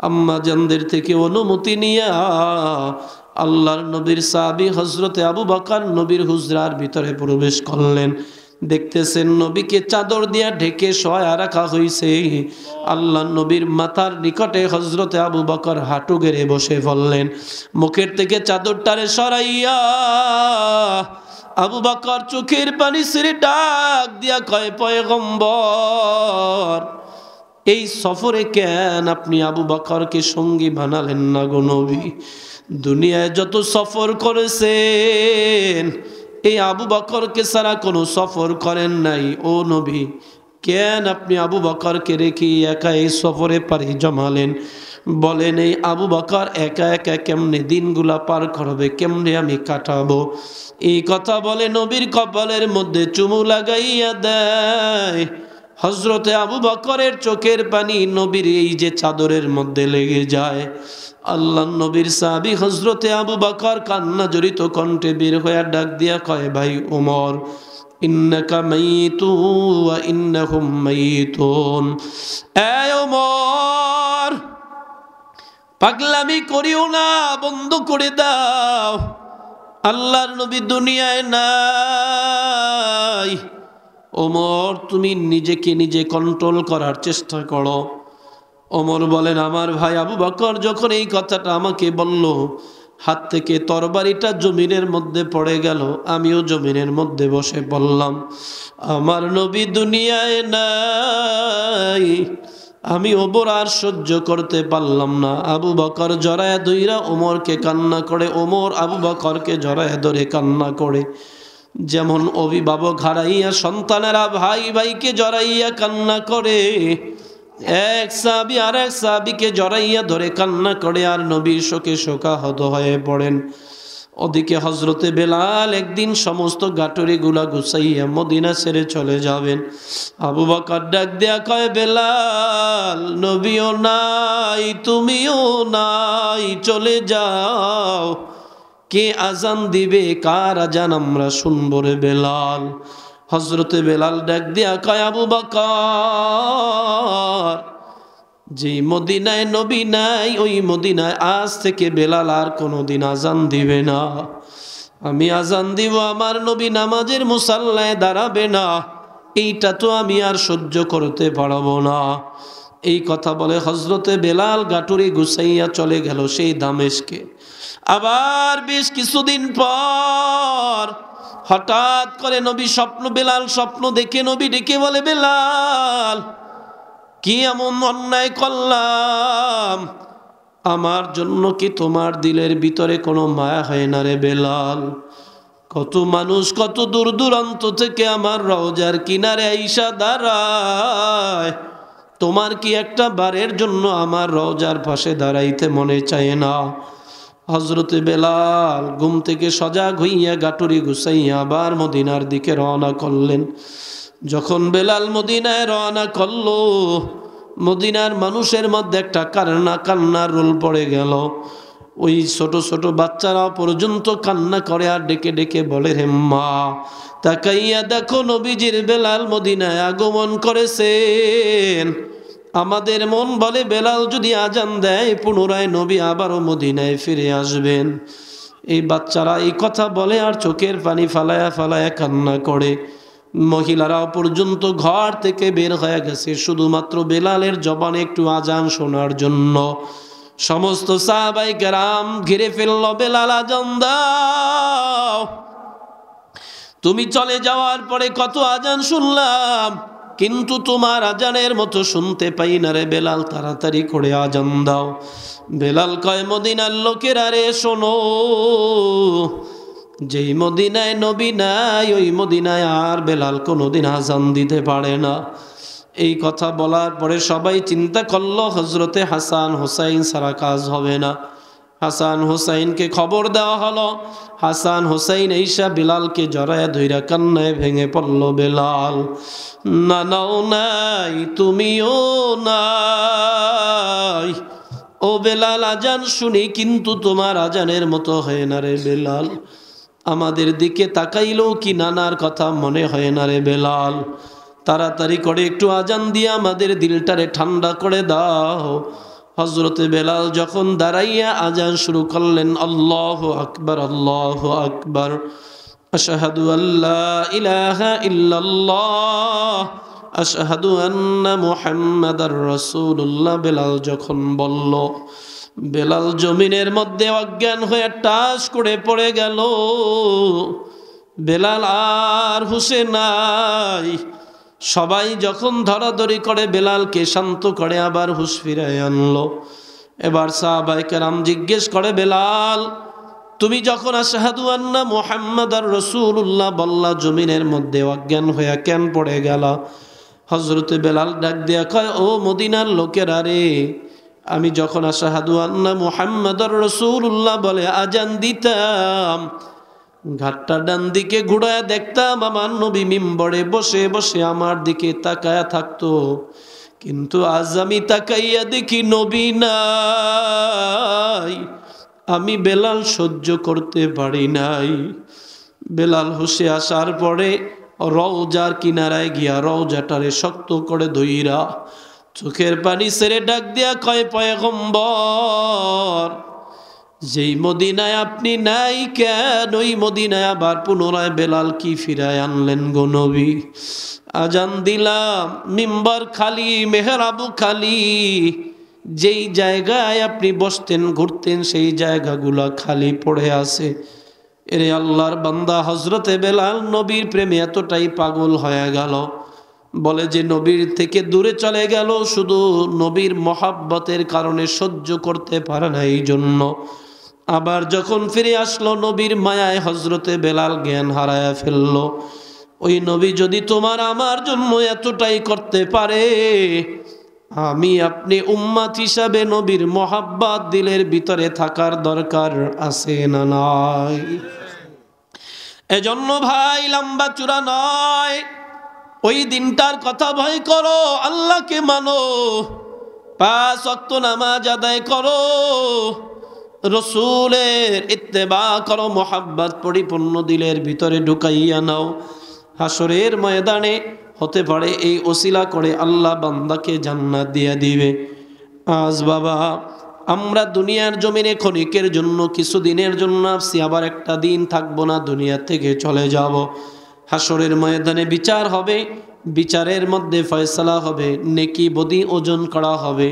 আম্মা জানদের থেকে অনুমতি নিয়া আল্লাহর নবীর সাহাবী হযরতে আবু বকর নবীর হুজরার ভিতরে প্রবেশ করলেন। দেখতেছেন নবীকে চাদর দিয়া ঢেকে শোয়া রাখা হয়েছে। আল্লাহর নবীর মাথার নিকটে হযরতে আবু বকর হাঁটু গেড়ে বসে পড়লেন। মুখের থেকে চাদরটারে সরাইয়া আবু বকর চোখের পানি ছেড়ে ডাক দিয়া কয়, পয়গম্বর, এই সফরে কেন আপনি আবু বকরকে সঙ্গী বানালেন না গো নবী? দুনিয়ায় যত সফর করেছেন এই আবু বকরকে ছাড়া কোনো সফর করেন নাই। ও নবী, কেন আপনি আবু বকরকে রেখে একা এই সফরে পাড়ি জমালেন? বলেন, এই আবু বকর একা একা কেমনে দিনগুলা পার করবে, কেমনে আমি কাটাবো? এই কথা বলে নবীর কপালের মধ্যে চুমু লাগাইয়া দেয়। হযরতে আবু বকরের চোখের পানি নবীর এই যে চাদরের মধ্যে লেগে যায়। আল্লাহ নবীর সাহাবী হযরতে আবু বকর কান্না জড়িত কণ্ঠে বের হয়ে ডাক দিয়া কয়, ভাই ওমর, ইন্নাকা মাইতু ওয়া ইন্নাহুম মাইতুন। এ ওমর, পাগলামি করিও না, বন্ধ করে দাও। আল্লাহর নবী দুনিয়ায় নাই। ওমর, তুমি নিজেকে নিজে কন্ট্রোল করার চেষ্টা করো। ওমর বলেন, আমার ভাই আবু বকর যখন এই কথাটা আমাকে বলল, হাত থেকে তরবারিটা জমিনের মধ্যে পড়ে গেল, আমিও জমিনের মধ্যে বসে পড়লাম। আমার নবী দুনিয়ায় নাই। আমি ওমর আর সহ্য করতে পারলাম না। আবু বকর জড়ায় ধইরা ওমরকে কান্না করে, ওমর আবু বকরকে জড়ায় ধরে কান্না করে। যেমন অভিভাবক হারাইয়া সন্তানেরা ভাই ভাইকে জড়াইয়া কান্না করে, এক সাহাবী আর এক সাহাবীকে জড়াইয়া ধরে কান্না করে, আর নবীর শোকে শোকাহত হয়ে পড়েন। ওদিকে হযরতে বেলাল একদিন সমস্ত গাটুরিগুলা গুছাইয়া মদিনা ছেড়ে চলে যাবেন। আবু বকর ডাক দেয়া কয়, বেলাল, নবীও নাই, তুমিও নাই, চলে যাও। কে আজান দিবে, কার আজান আমরা শুনবো রে বেলাল? হযরতে বেলাল ডাক দিয়া কয়, আবু বকর, যে মদিনায় নবী নাই ওই মদিনায় আজ থেকে বেলাল আর কোনোদিন আজান দিবে না। আমি আজান দিব, আমার নবী নামাজের মুসাল্লায় দাঁড়াবে না। এইটা তো আমি আর সহ্য করতে পারবো না। এই কথা বলে হযরতে বেলাল গাটুরি গুছাইয়া চলে গেল সেই দামেস্কে। আবার বেশ কিছুদিন পর হঠাৎ করে নবী বেলাল স্বপ্ন দেখে নবী ডেকে বলে, বেলাল, কি এমন অন্যায় করলাম? আমার জন্য কি তোমার দিলের ভিতরে কোনো মায়া হয় না রে বেলাল? কত মানুষ কত দূর দূরান্ত থেকে আমার রওজার কিনারে আইসা দাঁড়ায়, তোমার কি একটা বারের জন্য আমার রওজার পাশে দাঁড়াইতে মনে চায় না? হযরতে বেলাল ঘুম থেকে সজাগ হইয়া গাটুরি গুছাইয়া আবার মদিনার দিকে রওনা করলেন। যখন বেলাল মদিনায় রওনা করলো, মদিনার মানুষের মধ্যে একটা কান্নার রোল পড়ে গেল। ওই ছোট ছোট বাচ্চারা পর্যন্ত কান্না করে আর ডেকে ডেকে বলে, হে মা, তাকাইয়া দেখো নবীজির বেলাল মদিনায় আগমন করেছেন। আমাদের মন বলে বেলাল যদি আজান দেয় পুনরায় নবী আবারও মদিনায় ফিরে আসবেন। এই বাচ্চারা এই কথা বলে আর চোখের পানি ফালায়া ফালায়া কান্না করে। মহিলারাও পর্যন্ত ঘর থেকে বের হয়ে গেছে শুধুমাত্র বেলালের জবানে একটু আজান শোনার জন্য। সমস্ত সাহাবায়ে কেরাম ঘিরে ফেলল, বেলাল আজান দাও। তুমি চলে যাওয়ার পরে কত আজান শুনলাম, কিন্তু তোমার আজানের মতো শুনতে পাই না রে বেলাল, তাড়াতাড়ি করে আজান দাও। বেলাল কয়, মদিনার লোকেরা রে শোনো, যেই মদিনায় নবী নাই ওই মদিনায় আর বেলাল কোনোদিন আজান দিতে পারে না। এই কথা বলার পরে সবাই চিন্তা করলো হযরতে হাসান হোসাইন ছাড়া কাজ হবে না। হাসান হোসাইনকে খবর দেওয়া হলো। হাসান হোসাইন ঈসা বেলালকে জড়ায় ধইরা কান্নায় ভেঙে পড়ল। বেলাল, নানাও নাই, তুমিও নাই। ও বেলাল, আজান শুনি কিন্তু তোমার আজানের মতো হয় না রে বেলাল। আমাদের দিকে তাকাইলেও কি নানার কথা মনে হয় না রে বেলাল? তাড়াতাড়ি করে একটু আজান দিয়ে আমাদের দিলটারে ঠান্ডা করে দাও। হযরতে বেলাল যখন দাঁড়াইয়া আজান শুরু করলেন, আল্লাহু আকবার, আল্লাহু আকবার, আশহাদু আল্লা ইলাহা ইল্লাল্লাহ, আশহাদু আন্না মুহাম্মাদার রাসূলুল্লাহ, বেলাল যখন বলল, বেলাল জমিনের মধ্যে অজ্ঞান হয়ে টাস করে পড়ে গেল। বেলাল আর হুঁশে নাই। সবাই যখন ধরাধরি করে বেলালকে শান্ত করে আবার হুঁশ ফিরায় আনলো। এবার সাহাবায়ে কেরাম জিজ্ঞেস করে, বেলাল তুমি যখন আশহাদু আন্না মুহাম্মাদার রাসূলুল্লাহ বললা, জমিনের মধ্যে অজ্ঞান হয়ে কেন পড়ে গেলা? হযরতে বেলাল ডাক দিয়া কয়, ও মদিনার লোকেরা রে, আমি যখন আশহাদু আন্না মুহাম্মাদার রাসূলুল্লাহ বলে আজান দিতাম, ঘাটটা ডান দিকে ঘুরায় দেখতাম আমার নবী মিম্বরে বসে বসে আমার দিকে তাকায়া থাকতো। কিন্তু আজ আমি তাকাইয়া দেখি নবী নাই। আমি বেলাল সহ্য করতে পারি নাই। বেলাল হুশে আসার পরে রওজার কিনারায় গিয়া রওজাটারে শক্ত করে ধইরা চোখের পানি ছেড়ে ডাক দিয়া কয়, পয়গম্বর, যেই মদিনায় আপনি নাই কেন, ওই মদিনায় আবার পুনরায় বেলাল কি ফিরায় আনলেন গো নবী? আজান দিলাম, মিম্বার খালি, মেহরাবু খালি, যেই জায়গায় আপনি বসতেন ঘুরতেন সেই জায়গাগুলো খালি পড়ে আছে। এরে আল্লাহর বান্দা হযরতে বেলাল নবীর প্রেমে এতটাই পাগল হয়ে গেল, বলে যে নবীর থেকে দূরে চলে গেল শুধু নবীর মহাব্বতের কারণে, সহ্য করতে পারে না এই জন্য। আবার যখন ফিরে আসলো নবীর মায়ায় হযরতে বেলাল জ্ঞান হারায়া ফেলল। ওই নবী যদি তোমার আমার জন্য এতটাই করতে পারে, আমি আপনি উম্মত হিসাবে নবীর মহাব্বত দিলের ভিতরে থাকার দরকার আছে না নাই? এজন্য ভাই লম্বা চূড়া নয়, ওই দিনটার কথা ভয় করো, আল্লাহকে মানো, 5 ওয়াক্ত নামাজ আদায় করো, রসুলের ইত্তেবা করো, মোহাব্বত পরিপূর্ণ দিলের ভিতরে ঢুকাইয়া নাও। হাসরের ময়দানে হতে পারে এই ওসিলা করে আল্লাহ বান্দাকে জান্নাত দিয়ে দিবে। আজ বাবা আমরা দুনিয়ার জমিনে ক্ষণিকের জন্য, কিছুদিনের জন্য আসছি, আবার একটা দিন থাকবো না, দুনিয়া থেকে চলে যাব। হাসরের ময়দানে বিচার হবে, বিচারের মধ্যে ফয়সালা হবে, নেকি বদি ওজন করা হবে।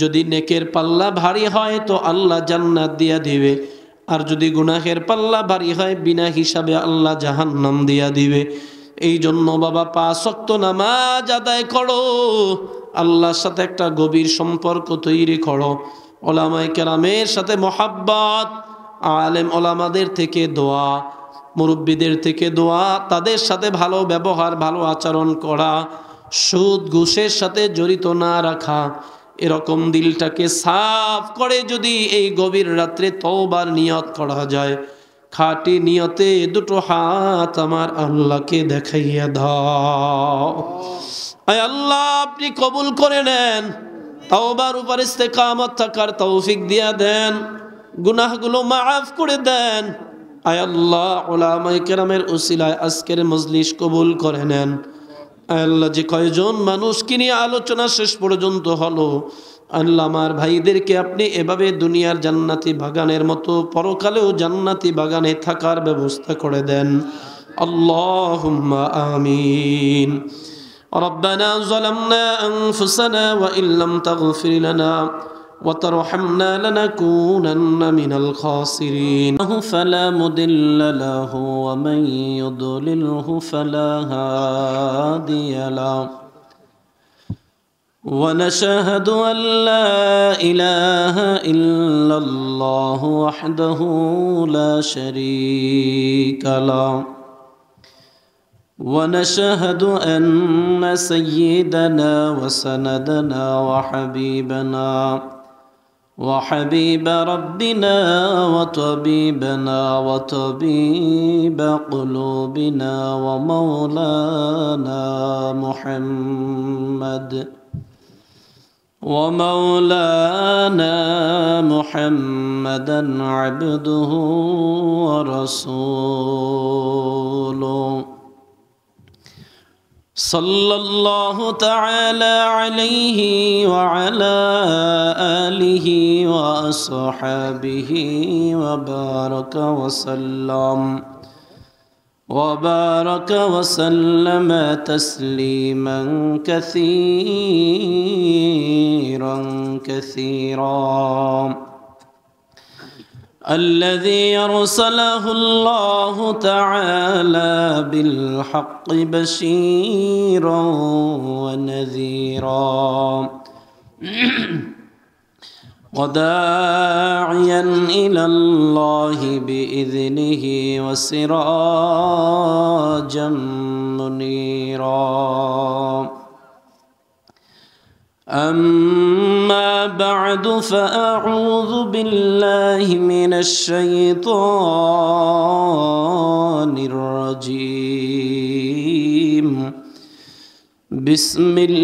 যদি নেকের পাল্লা ভারী হয় তো আল্লাহ জান্নাত দিয়া দিবে, আর যদি গুনাহের পাল্লা ভারী হয় বিনা হিসাবে আল্লাহ জাহান্নাম দিয়া দিবে। এই জন্য বাবা 5 ওয়াক্ত নামাজ আদায় করো, আল্লাহর সাথে একটা গভীর সম্পর্ক তৈরি করো, ওলামায়ে কেরামের সাথে মহাব্বত, আলেম ওলামাদের থেকে দোয়া, মুরব্বীদের থেকে দোয়া, তাদের সাথে ভালো ব্যবহার, ভালো আচরণ করা, সুদ ঘুষের সাথে জড়িত না রাখা। এরকম দিলটাকে সাফ করে যদি এই গভীর রাত্রে তওবার নিয়ত করা যায়, খাঁটি নিয়তে দুটো হাত আমার আল্লাহকে দেখাইয়া দাও। আয় আল্লাহ আপনি কবুল করে নেন, তওবার উপর ইস্তেকামত থাকার তৌফিক দিয়া দেন, গুনাহগুলো মাফ করে দেন। আয় আল্লাহ উলামায়ে কেরামের উসিলায় আজকের মজলিস কবুল করে নেন। আয় আল্লাহ যে কয়জন মানুষকে নিয়ে আলোচনা শেষ পর্যন্ত হলো, আল্লাহ আমার ভাইদেরকে আপনি এভাবে দুনিয়ার জান্নাতি বাগানের মতো পরকালেও জান্নাতি বাগানে থাকার ব্যবস্থা করে দেন। আল্লাহুম্মা আমিন। ربنا ظلمنا أنفسنا وإن لم تغفر لنا وترحمنا لنكونن من الخاسرين فلا مضل له ومن يضلله فلا هادي له ونشهد أن لا إله إلا الله وحده لا شريك له ونشهد أن سيدنا وسندنا وحبيب ربنا وطبيبنا وطبيب قلوبنا ومولانا محمدا عبده ورسوله صلى الله تعالى عليه وعلى آله وأصحابه وبارك وسلم تسليما كثيرا الذي أرسله الله تعالى بالحق بشيرا ونذيرا وداعيا إلى الله بإذنه وسراجا منيرا أما بعد فأعوذ بالله من الشيطان الرجيم بسم الله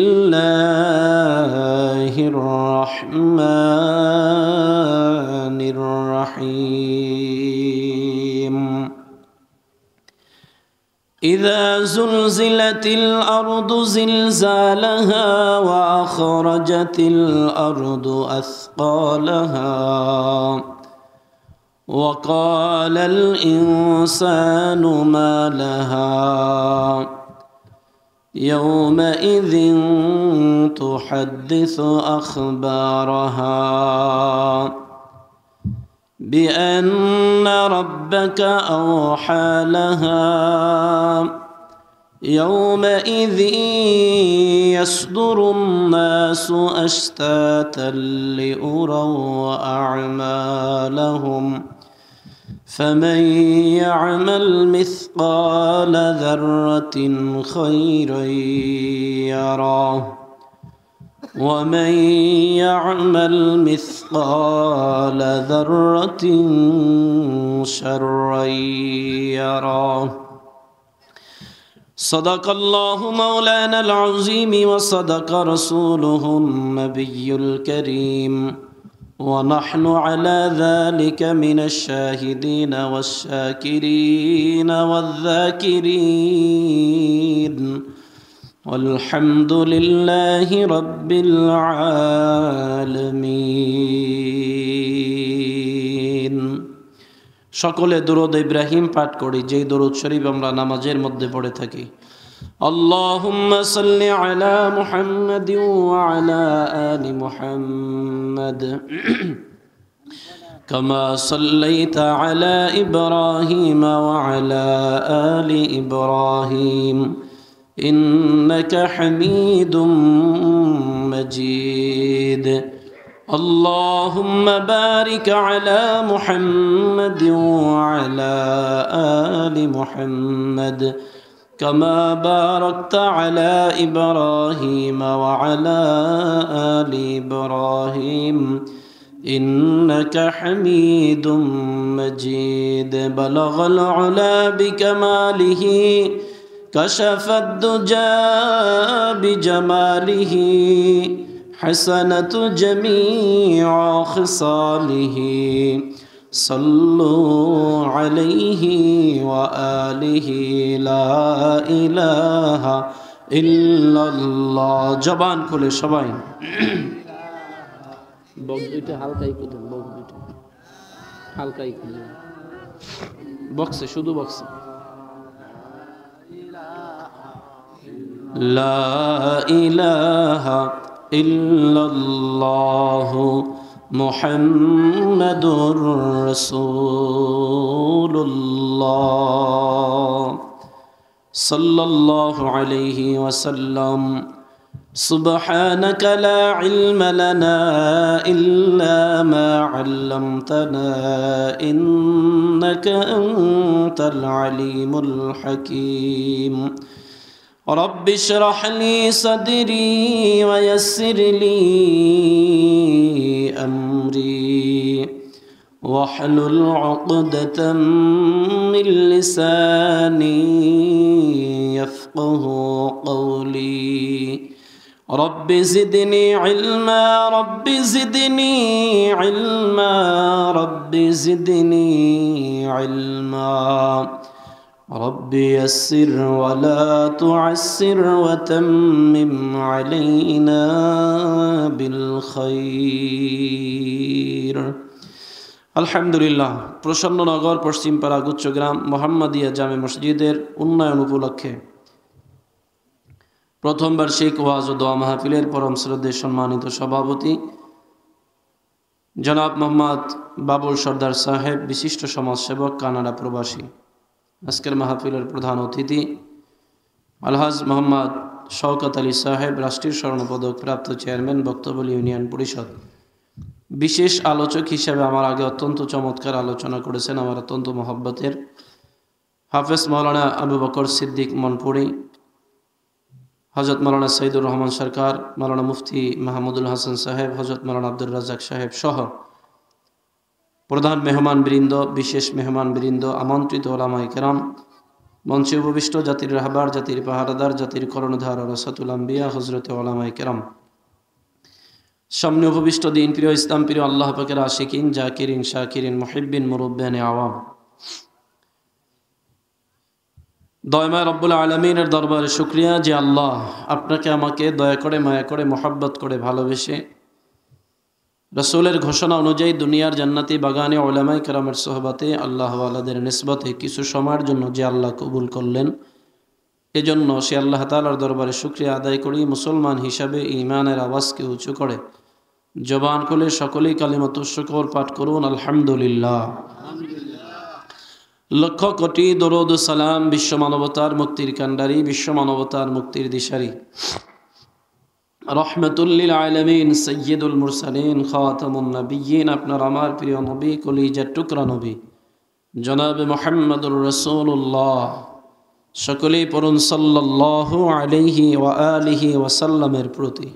الرحمن الرحيم إذا زلزلت الأرض زلزالها وأخرجت الأرض أثقالها وقال الإنسان ما لها يومئذ تحدث أخبارها بأن ربك أوحى لها يومئذ يصدر الناس أشتاتا ليروا أعمالهم فمن يعمل مثقال ذرة خيرا يراه ومن يعمل مثقال ذرة شرا يراه صدق الله مولانا العظيم وصدق رسوله النبي الكريم ونحن على ذلك من الشاهدين والشاكرين والذاكرين والحمد لله رب العالمين সকলে দরুদ ইব্রাহিম পাঠ করি যেই দরুদ শরীফ আমরা নামাজের মধ্যে পড়ে থাকি আল্লাহুম্মা সাল্লি আলা মুহাম্মাদিন ওয়া আলা আলি মুহাম্মাদ কামা সাল্লাইতা আলা ইব্রাহিম ওয়া আলা আলি ইব্রাহিম إنك حميد مجيد اللهم بارك على محمد وعلى آل محمد كما باركت على إبراهيم وعلى آل إبراهيم إنك حميد مجيد بلغ العلا بكماله كشف الدجى بجماله حسنة جميع خصاله صلوا عليه وآله لا إله إلا الله জবান খুলে সবাই বক্স দুইটা হালকাই খুলেন বক্স দুইটা হালকাই খুলেন বক্সে শুধু বক্সে لا إله إلا الله محمد رسول الله صلى الله عليه وسلم سبحانك لا علم لنا إلا ما علمتنا إنك أنت العليم الحكيم رب اشرح لي صدري ويسر لي أمري واحلل عقدة من لساني يفقه قولي رب زدني علما رب زدني علما رب زدني علما رب يسر ولا تعسر وتمم علينا بالخير আলহামদুলিল্লাহ। প্রসন্ননগর পশ্চিমপাড়া গুচ্ছগ্রাম মোহাম্মদিয়া জামে মসজিদের উন্নয়ন উপলক্ষে প্রথম বার্ষিক ওয়াজ ও দোয়া মাহফিলের পরম শ্রদ্ধেয় সম্মানিত সভাপতি জনাব মোহাম্মদ বাবুল সর্দার সাহেব, বিশিষ্ট সমাজসেবক, কানাডা প্রবাসী। আজকের মাহফিলের প্রধান অতিথি আলহাজ মোহাম্মদ শওকত আলী সাহেব, রাষ্ট্রীয় স্বর্ণপদক প্রাপ্ত চেয়ারম্যান, বক্তব্য ইউনিয়ন পরিষদ। বিশেষ আলোচক হিসেবে আমার আগে অত্যন্ত চমৎকার আলোচনা করেছেন আমার অত্যন্ত মহব্বতের হাফেজ মাওলানা আবু বকর সিদ্দিক মনপুরি, হজরত মাওলানা সৈয়দুর রহমান সরকার, মাওলানা মুফতি মাহমুদুল হাসান সাহেব, হজরত মাওলানা আব্দুর রাজ্জাক সাহেব সহ প্রধান মেহমান বৃন্দ, বিশেষ মেহমান বৃন্দ, আমন্ত্রিত ওলামায়ে কেরাম, মঞ্চে উপবিষ্ট জাতির রাহবার, জাতির পাহারাদার, জাতির কর্ণধার ওরাসাতুল আম্বিয়া হযরতে ওলামায়ে কেরাম, সামনে উপবিষ্ট দিন প্রিয়, ইসলাম প্রিয়, আল্লাহ পাকের আশিকিন, জাকিরিন, শাকিরিন, মুহিব্বিন, মুরব্বিয়ানে আওয়াম, দয়াময় রব্বুল আলামিনের দরবারে শুকরিয়া যে আল্লাহ আপনাকে আমাকে দয়া করে, মায়া করে, মোহাব্বত করে, ভালোবেসে রাসূলের ঘোষণা অনুযায়ী দুনিয়ার জান্নাতি বাগানে উলামায়ে কেরামের সোহবতে আল্লাহ ওয়ালাদের নিসবতে কিছু সময়ের জন্য যে আল্লাহ কবুল করলেন, এজন্য সে আল্লাহ তাআলার দরবারে শুকরিয়া আদায় করি। মুসলমান হিসাবে ঈমানের আওয়াজকে উঁচু করে জবান খুলে সকলেই কালিমাতুশ শুকর পাঠ করুন আলহামদুলিল্লাহ। লক্ষ কোটি দরুদ ও সালাম বিশ্ব মানবতার মুক্তির কান্ডারি, বিশ্ব মানবতার মুক্তির দিশারি, রহমাতুল্লিল আলামিন, সাইয়্যিদুল মুরসালিন, খাতামুন নবিয়্যিন, আপনার আমার প্রিয় নবী, কলিজার টুকরা নবী জনাবে মুহাম্মদুর রাসূলুল্লাহ, সকলেই পড়ুন সাল্লাল্লাহু আলাইহি ওয়া আলিহি ওয়া সাল্লামের প্রতি।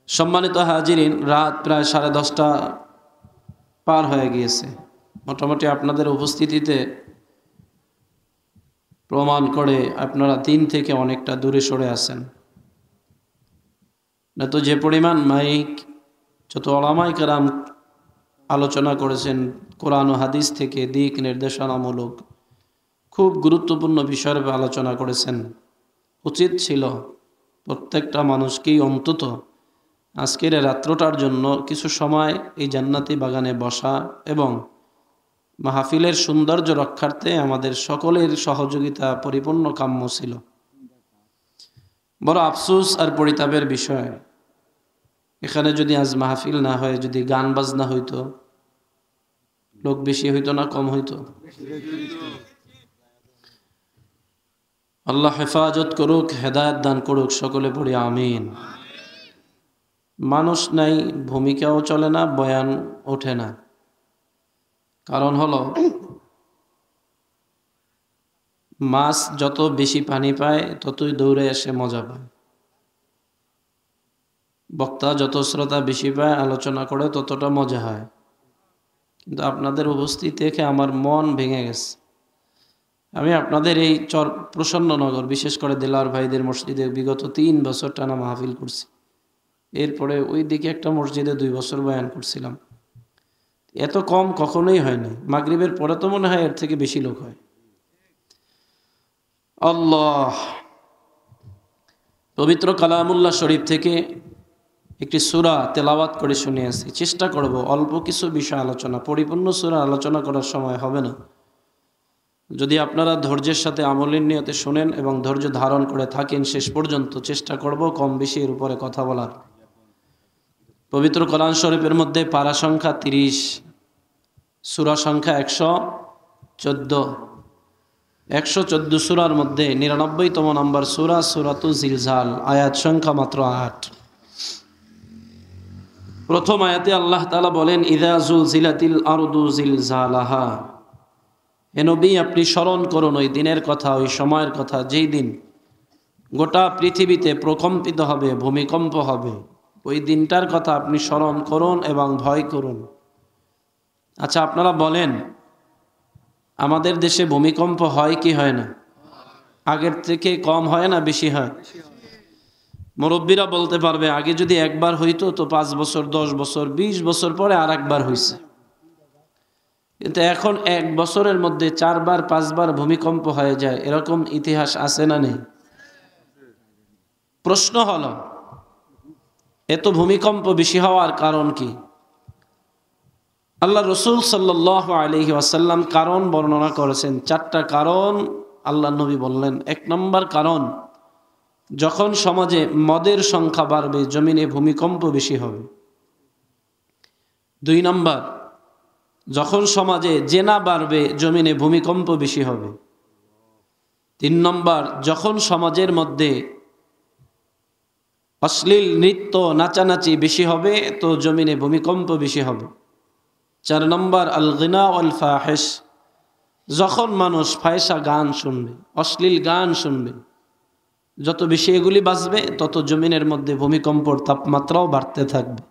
সম্মানিত হাজিরিন, রাত প্রায় 10:30 পার হয়ে গিয়েছে। মোটামুটি আপনাদের উপস্থিতিতে প্রমাণ করে আপনারা দিন থেকে অনেকটা দূরে সরে আছেন। না তো যে পরিমাণ মাইক, যত ওলামায়ে কেরাম আলোচনা করেছেন কোরআন ও হাদিস থেকে দিক নির্দেশনামূলক খুব গুরুত্বপূর্ণ বিষয়ের আলোচনা করেছেন। উচিত ছিল প্রত্যেকটা মানুষকেই অন্তত আজকের রাত্রটার জন্য কিছু সময় এই জান্নাতি বাগানে বসা এবং মাহফিলের সৌন্দর্য রক্ষার্থে আমাদের সকলের সহযোগিতা পরিপূর্ণ কাম্য ছিল। বড় আফসোস আর পরিতাপের বিষয়, এখানে যদি আজ মাহফিল না হয়, যদি গান বাজনা হইতো, লোক বেশি হইতো না কম হইতো? আল্লাহ হেফাজত করুক, হেদায়েত দান করুক, সকলে পড়ি আমিন। মানুষ নাই, ভূমিকাও চলে না, বয়ান ওঠে না। কারণ হলো মাছ যত বেশি পানি পায় ততই দৌড়ে এসে মজা পায়, বক্তা যত শ্রোতা বেশি পায় আলোচনা করে ততটা মজা হয়। কিন্তু আপনাদের উপস্থিতি দেখে আমার মন ভেঙে গেছে। আমি আপনাদের এই প্রসন্ননগর, বিশেষ করে দেলার ভাইদের মসজিদে বিগত 3 বছর টানা মাহফিল করছি। এরপরে ওই দিকে একটা মসজিদে 2 বছর বয়ান করছিলাম। এত কম কখনোই হয়নি। মাগরিবের পরে তো মনে হয় এর থেকে বেশি লোক হয়। আল্লাহ, পবিত্র কালামুল্লাহ শরীফ থেকে একটি সূরা তেলাওয়াত করে শুনিয়েছি। চেষ্টা করব অল্প কিছু বিষয় আলোচনা, পরিপূর্ণ সূরা আলোচনা করার সময় হবে না। যদি আপনারা ধৈর্যের সাথে আমলের নিয়তে শুনেন এবং ধৈর্য ধারণ করে থাকেন শেষ পর্যন্ত, চেষ্টা করব কম বেশি এর উপরে কথা বলার। পবিত্র কোরআন শরীফের মধ্যে পারা সংখ্যা 30, সূরা সংখ্যা 114। 114 সূরার মধ্যে 99তম নম্বর সূরা সূরাতুল জিলজাল, আয়াত সংখ্যা মাত্র 8। প্রথম আয়াতে আল্লাহ তাআলা বলেন, ইযা জুলজিলাতিল আরদু জিলজালাহা। হে নবী, আপনি স্মরণ করুন ওই দিনের কথা, ওই সময়ের কথা, যেই দিন গোটা পৃথিবীতে প্রকম্পিত হবে, ভূমিকম্প হবে। ওই দিনটার কথা আপনি স্মরণ করুন এবং ভয় করুন। আচ্ছা, আপনারা বলেন, আমাদের দেশে ভূমিকম্প হয় কি হয় না? আগের থেকে কম হয় না বেশি হয়? মুরব্বীরা বলতে পারবে, আগে যদি একবার হইতো তো 5 বছর, 10 বছর, 20 বছর পরে আর একবার হইছে। কিন্তু এখন 1 বছরের মধ্যে 4বার 5বার ভূমিকম্প হয়ে যায়, এরকম ইতিহাস আছে না নেই? প্রশ্ন হলো, এত ভূমিকম্প বেশি হওয়ার কারণ কি? আল্লাহ রসুল সাল্লাল্লাহু আলাইহি ওয়াসাল্লাম কারণ বর্ণনা করেছেন। 4টা কারণ আল্লাহ নবী বললেন। 1 নম্বর কারণ, যখন সমাজে মদের সংখ্যা বাড়বে জমিনে ভূমিকম্প বেশি হবে। 2 নম্বর, যখন সমাজে জেনা বাড়বে জমিনে ভূমিকম্প বেশি হবে। 3 নম্বর, যখন সমাজের মধ্যে অশ্লীল নৃত্য নাচানাচি বেশি হবে তো জমিনে ভূমিকম্প বেশি হবে। 4 নম্বর, আল গিনা ওয়াল ফাহিশ, যখন মানুষ ফায়সা গান শুনবে, অশ্লীল গান শুনবে, যত বেশি এগুলি বাজবে তত জমিনের মধ্যে ভূমিকম্পর তাপমাত্রাও বাড়তে থাকবে।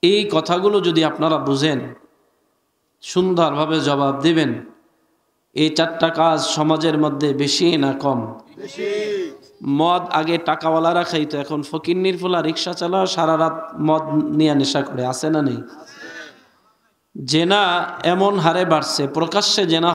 এই কথাগুলো যদি আপনারা বুঝেন, সুন্দরভাবে জবাব দিবেন, এই 4টা কাজ সমাজের মধ্যে বেশি না কম? মদ আগে টাকাওয়ালারা খাইতো, এখন ফকিন্নির ফুলা রিক্সা চালাও, সারা রাত মদ নিয়ে নেশা করে, আছে না নেই? জেনা এমন হারে বাড়ছে, প্রকাশ্যে জেনা